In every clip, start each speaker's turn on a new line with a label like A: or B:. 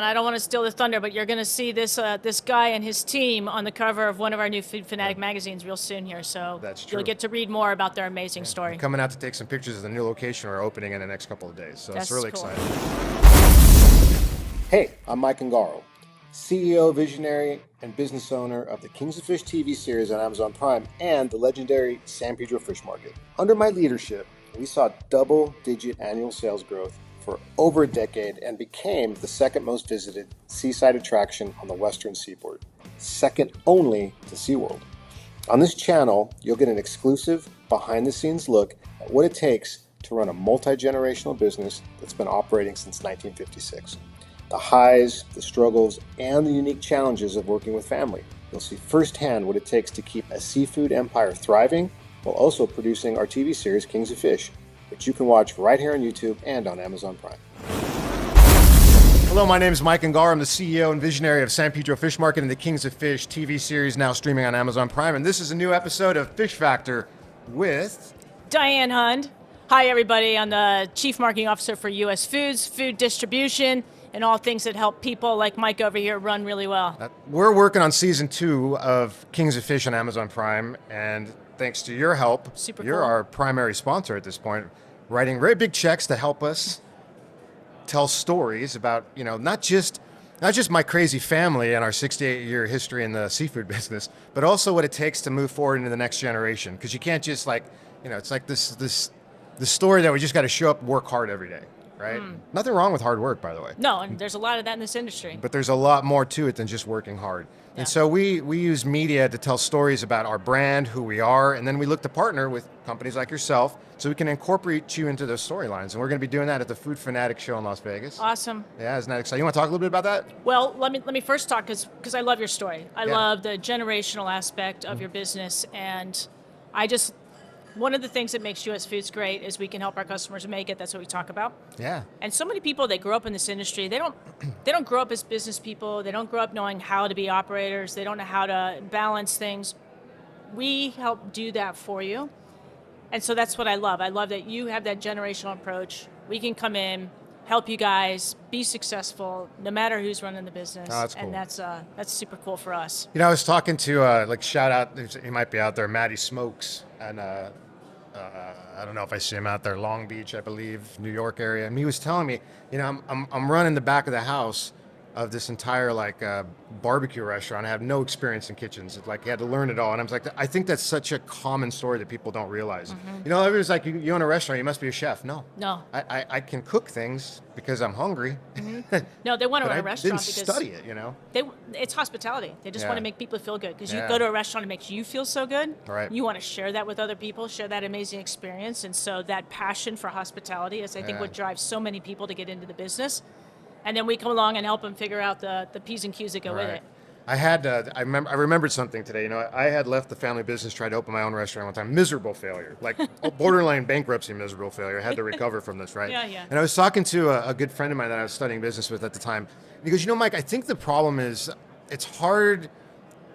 A: And I don't want to steal the thunder, but you're going to see this guy and his team on the cover of one of our new Food Fanatic magazines real soon here. So
B: That's true.
A: you'll get to read more about their amazing story.
B: I'm coming out to take some pictures of the new location we're opening in the next couple of days. So
A: That's
B: it's really
A: cool.
B: exciting. Hey, I'm Mike Ungaro, CEO, visionary, and business owner of the Kings of Fish TV series on Amazon Prime and the legendary San Pedro Fish Market. Under my leadership, we saw double-digit annual sales growth for over a decade and became the second most visited seaside attraction on the western seaboard, second only to SeaWorld. On this channel, you'll get an exclusive, behind-the-scenes look at what it takes to run a multi-generational business that's been operating since 1956. The highs, the struggles, and the unique challenges of working with family. You'll see firsthand what it takes to keep a seafood empire thriving while also producing our TV series Kings of Fish, which you can watch right here on YouTube and on Amazon Prime. Hello, my name is Mike Ungaro. I'm the CEO and visionary of San Pedro Fish Market and the Kings of Fish TV series now streaming on Amazon Prime. And this is a new episode of Fish Factor with
A: Diane Hund. Hi, everybody. I'm the Chief Marketing Officer for U.S. Foods, food distribution, and all things that help people like Mike over here run really well.
B: We're working on season 2 of Kings of Fish on Amazon Prime, and thanks to your help, you're
A: cool.
B: our primary sponsor at this point, writing very big checks to help us tell stories about, not just my crazy family and our 68-year history in the seafood business, but also what it takes to move forward into the next generation. Because you can't just it's like this story that we just got to show up and work hard every day. Right? Nothing wrong with hard work, by the way.
A: No, and there's a lot of that in this industry.
B: But there's a lot more to it than just working hard.
A: Yeah.
B: And so we use media to tell stories about our brand, who we are, and then we look to partner with companies like yourself so we can incorporate you into those storylines. And we're going to be doing that at the Food Fanatic show in Las Vegas.
A: Awesome.
B: Yeah, isn't that exciting? You want to talk a little bit about that?
A: Well, let me first talk because I love your story. I love the generational aspect of your business, and one of the things that makes US Foods great is we can help our customers make it. That's what we talk about.
B: Yeah.
A: And so many people, they grow up in this industry. They don't grow up as business people. They don't grow up knowing how to be operators. They don't know how to balance things. We help do that for you. And so that's what I love. I love that you have that generational approach. We can come in, help you guys be successful, no matter who's running the business.
B: Oh, that's cool.
A: And that's super cool for us.
B: I was talking to, shout out, he might be out there, Matty Smokes, and I don't know if I see him out there, Long Beach, I believe, New York area. And he was telling me, I'm running the back of the house of this entire barbecue restaurant. I have no experience in kitchens. It's like you had to learn it all. And I was like, I think that's such a common story that people don't realize. Everyone's like, you own a restaurant, you must be a chef. No. I can cook things because I'm hungry.
A: No, they want to run a restaurant
B: because
A: because
B: study it,
A: it's hospitality. They just want to make people feel good. Because you
B: Yeah.
A: go to a restaurant, it makes you feel so good.
B: Right.
A: You want to share that with other people, share that amazing experience. And so that passion for hospitality is, I think, what drives so many people to get into the business. And then we come along and help them figure out the P's and Q's that go with it.
B: I remembered something today. I had left the family business, tried to open my own restaurant one time. Miserable failure, like borderline bankruptcy, miserable failure. I had to recover from this, right?
A: Yeah.
B: And I was talking to a good friend of mine that I was studying business with at the time. He goes, Mike, I think the problem is it's hard.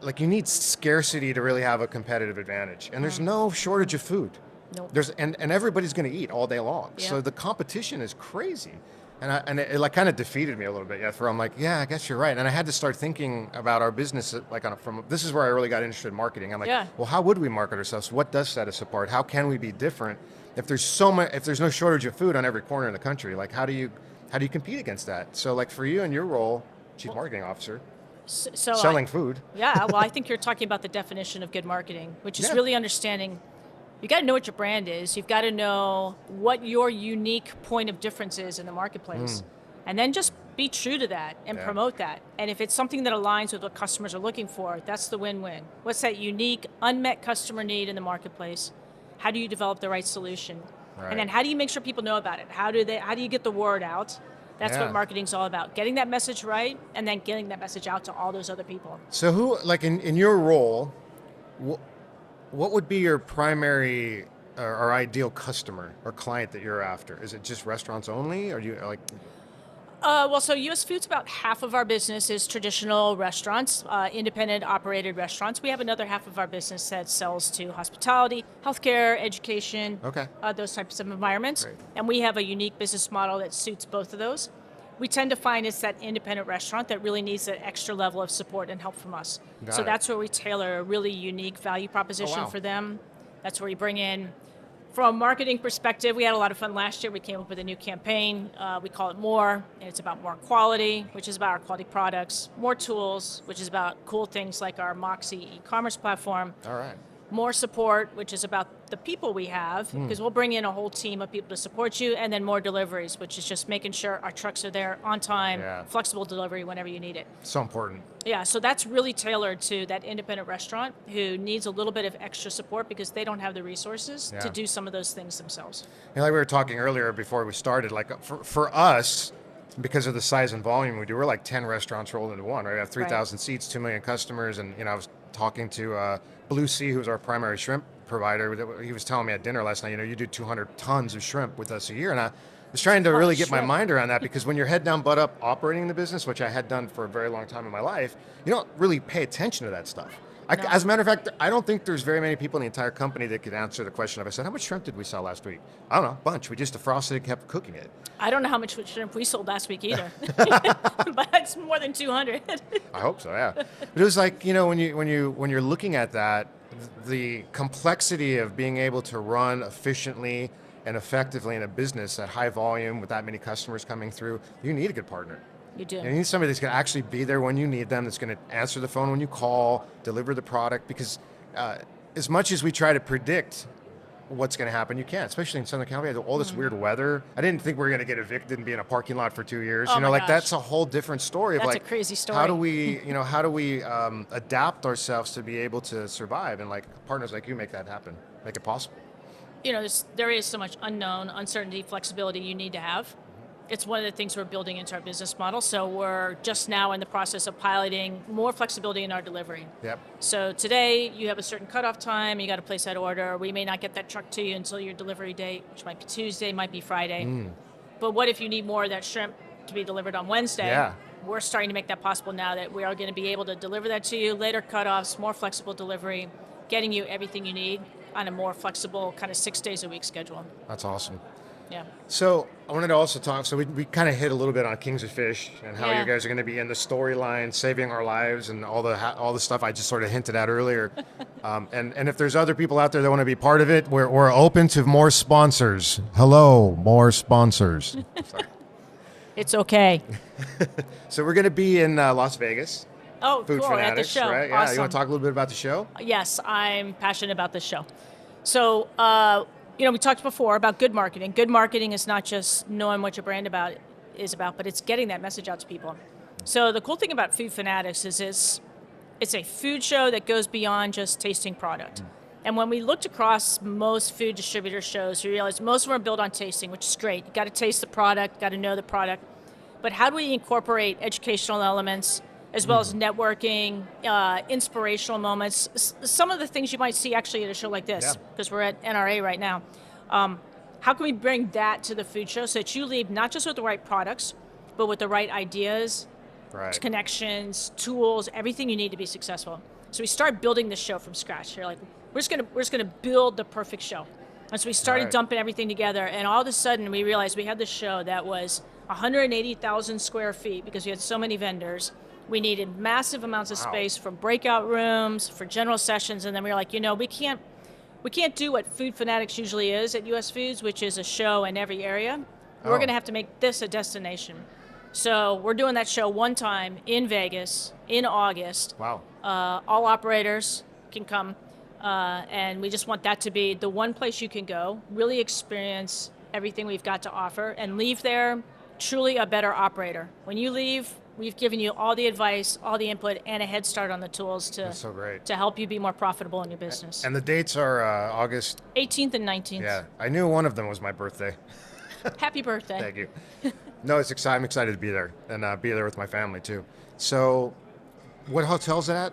B: Like you need scarcity to really have a competitive advantage, and there's no shortage of food.
A: Nope.
B: And everybody's going to eat all day long.
A: Yeah.
B: So the competition is crazy. And it kind of defeated me a little bit. I'm like, yeah, I guess you're right. And I had to start thinking about our business this is where I really got interested in marketing. I'm like, well, how would we market ourselves? What does set us apart? How can we be different? If there's no shortage of food on every corner in the country, how do you compete against that? So for you and your role, Chief Marketing Officer, selling food.
A: Yeah, well, I think you're talking about the definition of good marketing, which is really understanding. You got to know what your brand is. You've got to know what your unique point of difference is in the marketplace. And then just be true to that and promote that. And if it's something that aligns with what customers are looking for, that's the win-win. What's that unique, unmet customer need in the marketplace? How do you develop the right solution?
B: Right.
A: And then how do you make sure people know about it? How do you get the word out? That's what marketing's all about. Getting that message right and then getting that message out to all those other people.
B: So who, in your role, what would be your primary or ideal customer or client that you're after? Is it just restaurants only, or do you
A: So US Foods, about half of our business is traditional restaurants, independent operated restaurants. We have another half of our business that sells to hospitality, healthcare, education, those types of environments.
B: Great.
A: And we have a unique business model that suits both of those. we tend to find it's that independent restaurant that really needs that extra level of support and help from us.
B: Got it.
A: That's where we tailor a really unique value proposition
B: wow.
A: for them. That's where we bring in, from a marketing perspective, we had a lot of fun last year. We came up with a new campaign. We call it More, and it's about more quality, which is about our quality products. More tools, which is about cool things like our Moxie e-commerce platform.
B: All right.
A: More support, which is about the people we have, because we'll bring in a whole team of people to support you, and then more deliveries, which is just making sure our trucks are there on time, flexible delivery whenever you need it.
B: So important.
A: Yeah, so that's really tailored to that independent restaurant who needs a little bit of extra support because they don't have the resources to do some of those things themselves.
B: Like we were talking earlier before we started, like for us, because of the size and volume we do, we're like 10 restaurants rolled into one, right? We have 3,000 seats, 2 million customers, and I was talking to Blue Sea, who's our primary shrimp provider. He was telling me at dinner last night, you do 200 tons of shrimp with us a year, and I was trying to really get my mind around that, because when you're head down, butt up operating the business, which I had done for a very long time in my life, you don't really pay attention to that stuff. As a matter of fact, I don't think there's very many people in the entire company that could answer the question if I said, how much shrimp did we sell last week? I don't know, a bunch. We just defrosted and kept cooking it.
A: I don't know how much shrimp we sold last week either, but it's more than 200.
B: I hope so, yeah. But it was like, when you're looking at that, the complexity of being able to run efficiently and effectively in a business at high volume with that many customers coming through, you need a good partner.
A: You do.
B: And you need somebody that's going to actually be there when you need them, that's going to answer the phone when you call, deliver the product, because as much as we try to predict what's going to happen, you can't, especially in Southern California, all this weird weather. I didn't think we were going to get evicted and be in a parking lot for 2 years. That's a whole different story.
A: That's a crazy story.
B: How do we adapt ourselves to be able to survive? And partners like you make that happen, make it possible.
A: There is so much unknown, uncertainty, flexibility you need to have. It's one of the things we're building into our business model. So we're just now in the process of piloting more flexibility in our delivery.
B: Yep.
A: So today you have a certain cutoff time. You got to place that order. We may not get that truck to you until your delivery date, which might be Tuesday, might be Friday. But what if you need more of that shrimp to be delivered on Wednesday?
B: Yeah.
A: We're starting to make that possible now that we are going to be able to deliver that to you. Later cutoffs, more flexible delivery, getting you everything you need on a more flexible kind of 6 days a week schedule.
B: That's awesome.
A: Yeah.
B: So I wanted to also talk, so we kind of hit a little bit on Kings of Fish and how you guys are going to be in the storyline, saving our lives and all the stuff I just sort of hinted at earlier. And if there's other people out there that want to be part of it, we're open to more sponsors. Hello, more sponsors. Sorry.
A: It's okay.
B: So we're going to be in Las Vegas.
A: Oh,
B: Food
A: cool,
B: Fanatics,
A: at the show.
B: right? Yeah,
A: Awesome.
B: you want to talk a little bit about the show?
A: Yes, I'm passionate about this show. So, we talked before about good marketing. Good marketing is not just knowing what your brand is about, but it's getting that message out to people. So the cool thing about Food Fanatics is it's a food show that goes beyond just tasting product. And when we looked across most food distributor shows, we realized most of them are built on tasting, which is great. You got to taste the product, got to know the product. But how do we incorporate educational elements as well as networking, inspirational moments, some of the things you might see actually at a show like this, because we're at NRA right now. How can we bring that to the food show so that you leave not just with the right products, but with the right ideas, connections, tools, everything you need to be successful. So we start building this show from scratch. You're like, we're just gonna build the perfect show. And so we started dumping everything together, and all of a sudden we realized we had this show that was 180,000 square feet because we had so many vendors. We needed massive amounts of space for breakout rooms, for general sessions, and then we were like, we can't do what Food Fanatics usually is at US Foods, which is a show in every area. We're going to have to make this a destination. So we're doing that show one time in Vegas in August.
B: Wow.
A: All operators can come, and we just want that to be the one place you can go, really experience everything we've got to offer, and leave there truly a better operator. When you leave, we've given you all the advice, all the input, and a head start on the tools to help you be more profitable in your business.
B: And the dates are August
A: 18th and 19th.
B: Yeah, I knew one of them was my birthday.
A: Happy birthday.
B: Thank you. No, it's exciting. I'm excited to be there and be there with my family too. So, what hotel's it at?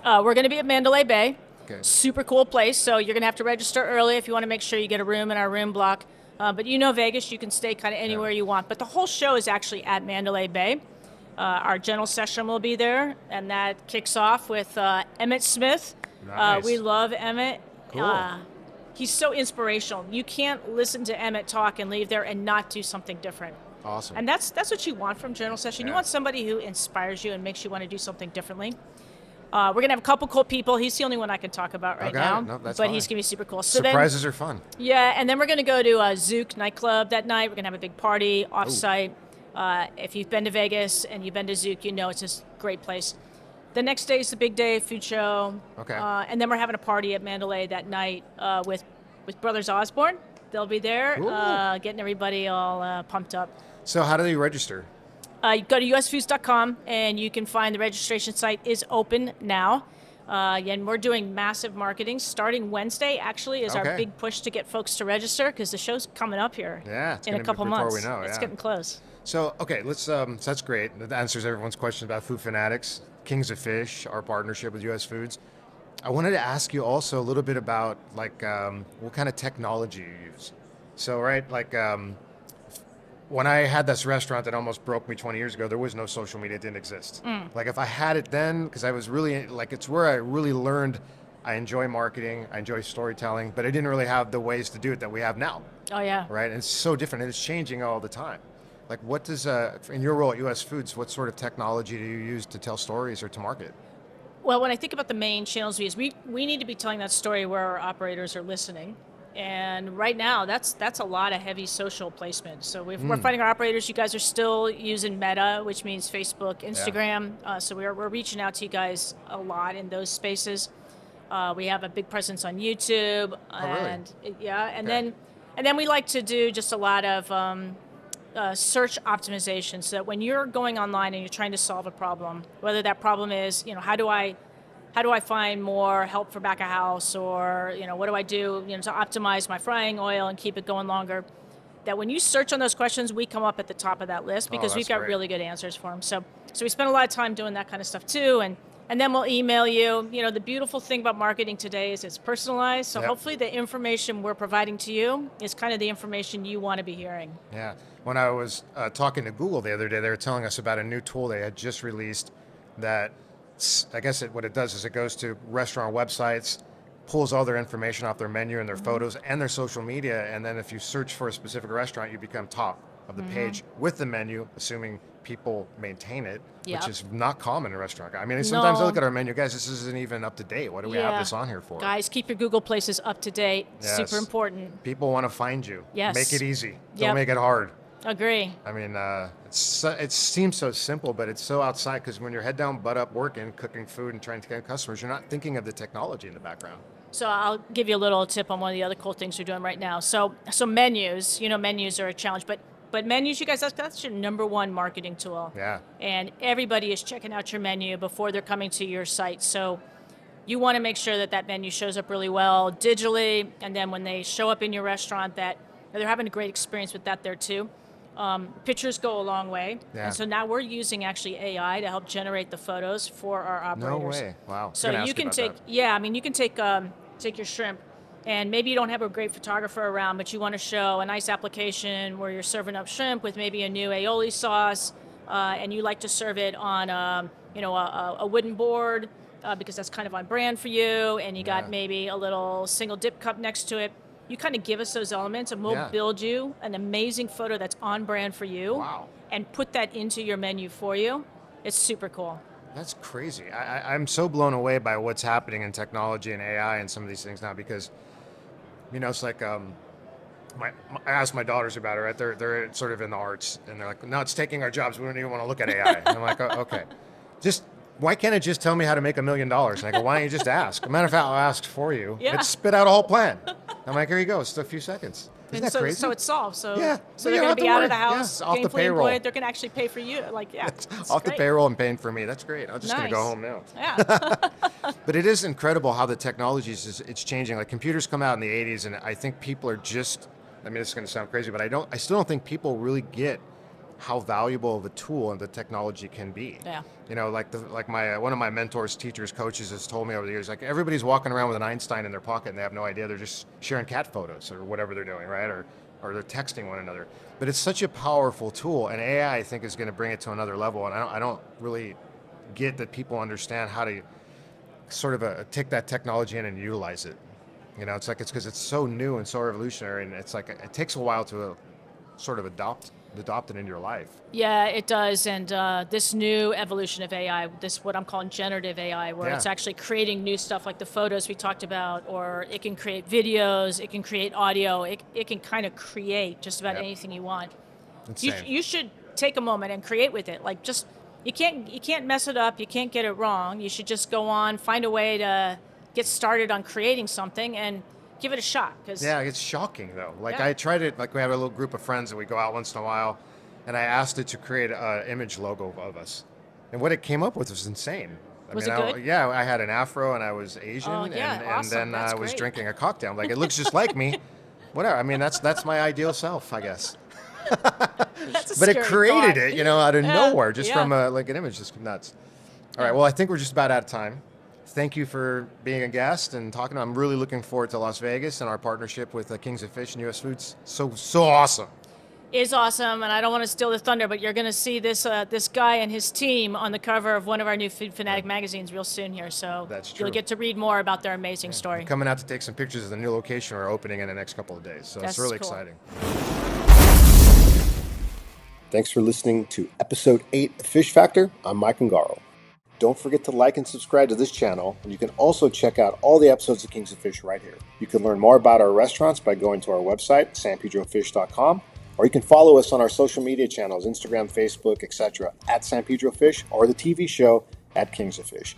A: We're going to be at Mandalay Bay.
B: Okay.
A: Super cool place. So you're going to have to register early if you want to make sure you get a room in our room block. But Vegas, you can stay kind of anywhere you want. But the whole show is actually at Mandalay Bay. Our general session will be there, and that kicks off with Emmett Smith.
B: Nice.
A: We love Emmett.
B: Cool.
A: He's so inspirational. You can't listen to Emmett talk and leave there and not do something different.
B: Awesome.
A: And that's what you want from General Session.
B: Yeah.
A: You want somebody who inspires you and makes you want to do something differently. We're going to have a couple cool people. He's the only one I can talk about right now.
B: No, that's
A: but
B: fine.
A: he's going to be super cool. So
B: Surprises are fun.
A: Yeah, and then we're going to go to Zook nightclub that night. We're going to have a big party off-site. If you've been to Vegas and you've been to Zook, you know it's a great place. The next day is the big day, food show.
B: Okay.
A: And then we're having a party at Mandalay that night with Brothers Osborne. They'll be there, getting everybody all pumped up.
B: So how do they register?
A: You go to usfoods.com, and you can find the registration site is open now. And we're doing massive marketing. Starting Wednesday, actually, is our big push to get folks to register, because the show's coming up here in a couple months.
B: We know,
A: It's getting close.
B: So, okay, let's. So that's great. That answers everyone's question about Food Fanatics, Kings of Fish, our partnership with US Foods. I wanted to ask you also a little bit about what kind of technology you use. So, right, when I had this restaurant that almost broke me 20 years ago, there was no social media. It didn't exist. Like if I had it then, because I was really, it's where I really learned I enjoy marketing, I enjoy storytelling, but I didn't really have the ways to do it that we have now.
A: Oh, yeah.
B: Right? And it's so different, and it's changing all the time. Like what does, in your role at US Foods, what sort of technology do you use to tell stories or to market?
A: Well, when I think about the main channels we use, we need to be telling that story where our operators are listening. And right now, that's a lot of heavy social placement. So we're finding our operators. You guys are still using Meta, which means Facebook, Instagram. So we're reaching out to you guys a lot in those spaces. We have a big presence on YouTube, and then we like to do just a lot of search optimization, so that when you're going online and you're trying to solve a problem, whether that problem is, how do I find more help for back of house, or what do I do to optimize my frying oil and keep it going longer, that when you search on those questions, we come up at the top of that list, because we've got really good answers for them. So we spend a lot of time doing that kind of stuff too, and then we'll email you. The beautiful thing about marketing today is it's personalized, so hopefully the information we're providing to you is kind of the information you want to be hearing.
B: Yeah. When I was talking to Google the other day, they were telling us about a new tool they had just released that, I guess what it does is it goes to restaurant websites, pulls all their information off their menu and their photos and their social media, and then if you search for a specific restaurant, you become top of the page with the menu, assuming people maintain it, which is not common in a restaurant. I mean, sometimes I look at our menu, guys, this isn't even up to date. What do we have this on here for?
A: Guys, keep your Google places up to date.
B: Yes.
A: Super important.
B: People want to find you.
A: Yes.
B: Make it easy. Don't make it hard.
A: Agree.
B: I mean, it seems so simple, but it's so outside, because when you're head down, butt up, working, cooking food and trying to get customers, you're not thinking of the technology in the background.
A: So I'll give you a little tip on one of the other cool things we're doing right now. So menus, menus are a challenge, but menus, you guys, that's your number one marketing tool.
B: Yeah.
A: And everybody is checking out your menu before they're coming to your site. So you want to make sure that menu shows up really well digitally, and then when they show up in your restaurant, that they're having a great experience with that there too. Pictures go a long way.
B: Yeah.
A: And so now we're using actually AI to help generate the photos for our operators.
B: No way. Wow.
A: So you can take, you can take your shrimp, and maybe you don't have a great photographer around, but you want to show a nice application where you're serving up shrimp with maybe a new aioli sauce, and you like to serve it on a wooden board, because that's kind of on brand for you, and you got maybe a little single dip cup next to it. You kind of give us those elements, and we'll build you an amazing photo that's on brand for you, and put that into your menu for you. It's super cool.
B: That's crazy. I'm so blown away by what's happening in technology and AI and some of these things now, because, it's like, I asked my daughters about it, right? They're sort of in the arts, and they're like, no, it's taking our jobs. We don't even want to look at AI. And I'm like, oh, okay. Why can't it just tell me how to make $1 million? And I go, why don't you just ask? As a matter of fact, I'll ask for you.
A: Yeah.
B: It spit out a whole plan. I'm like, here you go. It's a few seconds. Isn't that crazy?
A: So it's solved. So
B: yeah.
A: So they're going to be out of the house,
B: off the payroll.
A: employed. They're going to actually pay for you. It's
B: off
A: great.
B: the payroll and paying for me. That's great. I'm just going to go home now.
A: Yeah.
B: But it is incredible how the technology it's changing. Like computers come out in the 80s, and I think people are just, this is going to sound crazy, but I still don't think people really get how valuable of a tool and the technology can be.
A: Yeah.
B: One of my mentors, teachers, coaches has told me over the years, like everybody's walking around with an Einstein in their pocket and they have no idea. They're just sharing cat photos or whatever they're doing, right? Or they're texting one another. But it's such a powerful tool, and AI, I think, is going to bring it to another level. And I don't really get that people understand how to sort of take that technology in and utilize it. It's because it's so new and so revolutionary, and it's like it takes a while to sort of adopt
C: adopt it into your life.
A: Yeah, it does. And this new evolution of AI, this what I'm calling generative AI, where it's actually creating new stuff like the photos we talked about, or it can create videos, it can create audio, it can kind of create just about anything you want. You should take a moment and create with it. Like just you can't mess it up, you can't get it wrong. You should just go on, find a way to get started on creating something and give it a shot.
C: Yeah, it's shocking though. Like I tried it. Like we have a little group of friends that we go out once in a while, and I asked it to create an image logo of us, and what it came up with was insane.
A: Was it good?
C: Yeah, I had an afro and I was Asian,
A: Oh, yeah,
C: and
A: awesome.
C: then
A: That's
C: I was
A: great.
C: drinking a cocktail. I'm like, it looks just like me. Whatever. I mean, that's my ideal self, I guess.
A: That's a
C: But it
A: scary
C: created
A: thought.
C: it, out of nowhere, just from
A: yeah.
C: like an image, just nuts. All right, well, I think we're just about out of time. Thank you for being a guest and talking. I'm really looking forward to Las Vegas and our partnership with Kings of Fish and US Foods. So awesome.
A: Is awesome, and I don't want to steal the thunder, but you're going to see this this guy and his team on the cover of one of our new Food Fanatic magazines real soon here. So
C: That's true.
A: you'll get to read more about their amazing story.
C: I'm coming out to take some pictures of the new location we're opening in the next couple of days. So
A: That's
C: it's really
A: cool.
C: exciting.
B: Thanks for listening to episode 8 of Fish Factor. I'm Mike Ungaro. Don't forget to like and subscribe to this channel, and you can also check out all the episodes of Kings of Fish right here. You can learn more about our restaurants by going to our website, sanpedrofish.com, or you can follow us on our social media channels, Instagram, Facebook, etc., at San Pedro Fish, or the TV show at Kings of Fish.